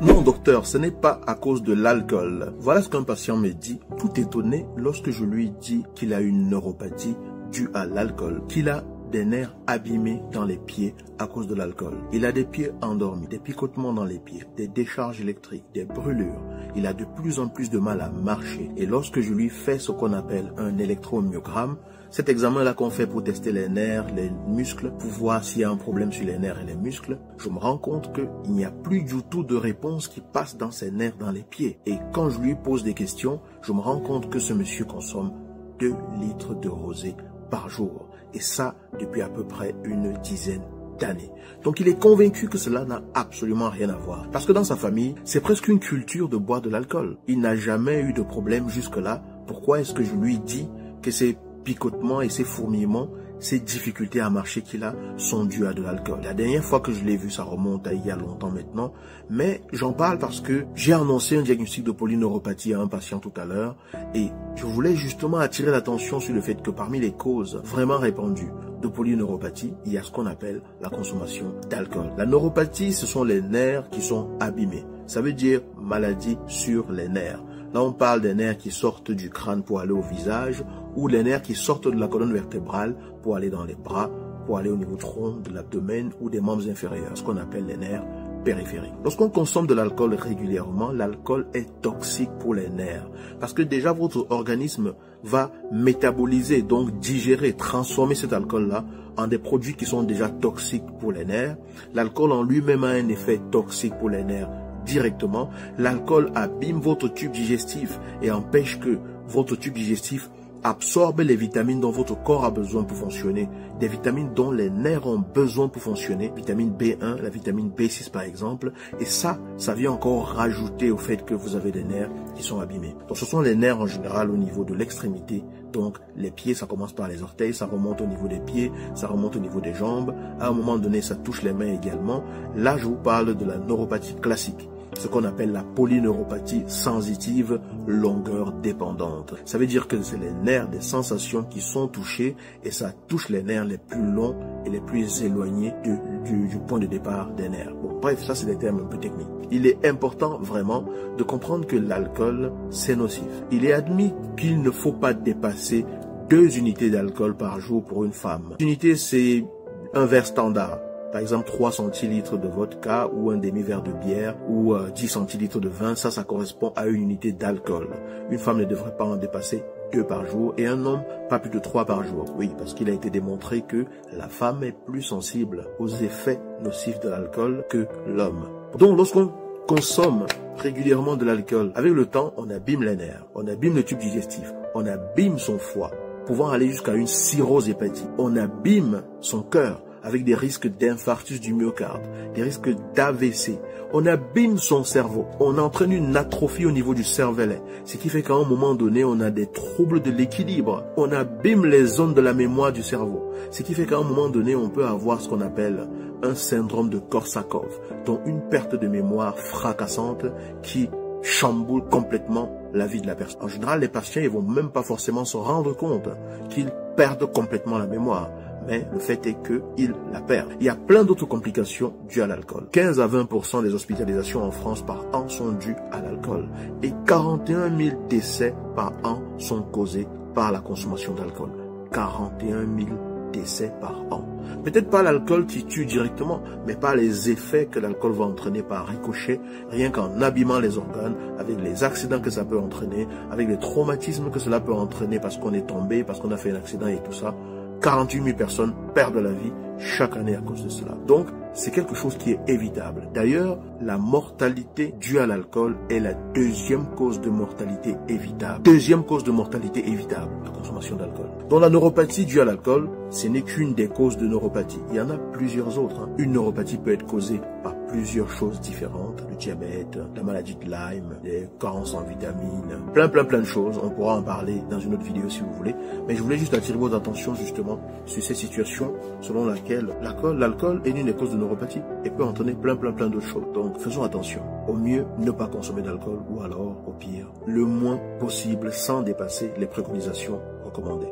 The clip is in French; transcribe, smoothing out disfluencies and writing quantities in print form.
Non, docteur, ce n'est pas à cause de l'alcool. Voilà ce qu'un patient me dit, tout étonné lorsque je lui dis qu'il a une neuropathie due à l'alcool, qu'il a des nerfs abîmés dans les pieds à cause de l'alcool. Il a des pieds endormis, des picotements dans les pieds, des décharges électriques, des brûlures. Il a de plus en plus de mal à marcher. Et lorsque je lui fais ce qu'on appelle un électromyogramme, cet examen-là qu'on fait pour tester les nerfs, les muscles, pour voir s'il y a un problème sur les nerfs et les muscles, je me rends compte qu'il n'y a plus du tout de réponse qui passe dans ses nerfs dans les pieds. Et quand je lui pose des questions, je me rends compte que ce monsieur consomme 2 litres de rosé par jour. Et ça, depuis à peu près une dizaine d'années. Donc il est convaincu que cela n'a absolument rien à voir. Parce que dans sa famille, c'est presque une culture de boire de l'alcool. Il n'a jamais eu de problème jusque-là. Pourquoi est-ce que je lui dis que ces picotements et ces fourmillements, ces difficultés à marcher qu'il a sont dues à de l'alcool? La dernière fois que je l'ai vu, ça remonte à il y a longtemps maintenant, mais j'en parle parce que j'ai annoncé un diagnostic de polyneuropathie à un patient tout à l'heure et je voulais justement attirer l'attention sur le fait que parmi les causes vraiment répandues de polyneuropathie, il y a ce qu'on appelle la consommation d'alcool. La neuropathie, ce sont les nerfs qui sont abîmés. Ça veut dire maladie sur les nerfs. Là, on parle des nerfs qui sortent du crâne pour aller au visage ou les nerfs qui sortent de la colonne vertébrale pour aller dans les bras, pour aller au niveau du tronc, de l'abdomen ou des membres inférieurs, ce qu'on appelle les nerfs périphériques. Lorsqu'on consomme de l'alcool régulièrement, l'alcool est toxique pour les nerfs parce que déjà votre organisme va métaboliser, donc digérer, transformer cet alcool-là en des produits qui sont déjà toxiques pour les nerfs. L'alcool en lui-même a un effet toxique pour les nerfs directement. L'alcool abîme votre tube digestif et empêche que votre tube digestif absorbe les vitamines dont votre corps a besoin pour fonctionner, des vitamines dont les nerfs ont besoin pour fonctionner, vitamine B1, la vitamine B6 par exemple, et ça vient encore rajouter au fait que vous avez des nerfs qui sont abîmés. Donc ce sont les nerfs en général au niveau de l'extrémité, donc les pieds, ça commence par les orteils, ça remonte au niveau des pieds, ça remonte au niveau des jambes, à un moment donné ça touche les mains également. Là je vous parle de la neuropathie classique, ce qu'on appelle la polyneuropathie sensitive longueur dépendante. Ça veut dire que c'est les nerfs des sensations qui sont touchés et ça touche les nerfs les plus longs et les plus éloignés du point de départ des nerfs. Bon, bref, ça c'est des termes un peu techniques. Il est important vraiment de comprendre que l'alcool c'est nocif. Il est admis qu'il ne faut pas dépasser 2 unités d'alcool par jour pour une femme. Une unité c'est un verre standard. Par exemple, 3 centilitres de vodka ou un demi-verre de bière ou 10 centilitres de vin, ça correspond à une unité d'alcool. Une femme ne devrait pas en dépasser 2 par jour et un homme pas plus de 3 par jour. Oui, parce qu'il a été démontré que la femme est plus sensible aux effets nocifs de l'alcool que l'homme. Donc, lorsqu'on consomme régulièrement de l'alcool, avec le temps, on abîme les nerfs, on abîme le tube digestif, on abîme son foie, pouvant aller jusqu'à une cirrhose hépatique. On abîme son cœur, avec des risques d'infarctus du myocarde, des risques d'AVC. On abîme son cerveau, on entraîne une atrophie au niveau du cervelet, ce qui fait qu'à un moment donné, on a des troubles de l'équilibre. On abîme les zones de la mémoire du cerveau, ce qui fait qu'à un moment donné, on peut avoir ce qu'on appelle un syndrome de Korsakoff, donc une perte de mémoire fracassante qui chamboule complètement la vie de la personne. En général, les patients ne vont même pas forcément se rendre compte qu'ils perdent complètement la mémoire. Mais le fait est qu'ils la perdent. Il y a plein d'autres complications dues à l'alcool. 15 à 20% des hospitalisations en France par an sont dues à l'alcool. Et 41 000 décès par an sont causés par la consommation d'alcool. 41 000 décès par an. Peut-être pas l'alcool qui tue directement, mais par les effets que l'alcool va entraîner par ricochet, rien qu'en abîmant les organes, avec les accidents que ça peut entraîner, avec les traumatismes que cela peut entraîner parce qu'on est tombé, parce qu'on a fait un accident et tout ça. 48 000 personnes perdent la vie chaque année à cause de cela. Donc, c'est quelque chose qui est évitable. D'ailleurs, la mortalité due à l'alcool est la 2e cause de mortalité évitable. 2e cause de mortalité évitable, la consommation d'alcool. Dans la neuropathie due à l'alcool, ce n'est qu'une des causes de neuropathie. Il y en a plusieurs autres. Une neuropathie peut être causée par plusieurs choses différentes. Le diabète, la maladie de Lyme, les carences en vitamines, plein de choses. On pourra en parler dans une autre vidéo si vous voulez. Mais je voulais juste attirer votre attention justement sur ces situations selon laquelle l'alcool est l'une des causes de neuropathie et peut entraîner plein d'autres choses. Donc faisons attention. Au mieux, ne pas consommer d'alcool ou alors, au pire, le moins possible sans dépasser les préconisations recommandées.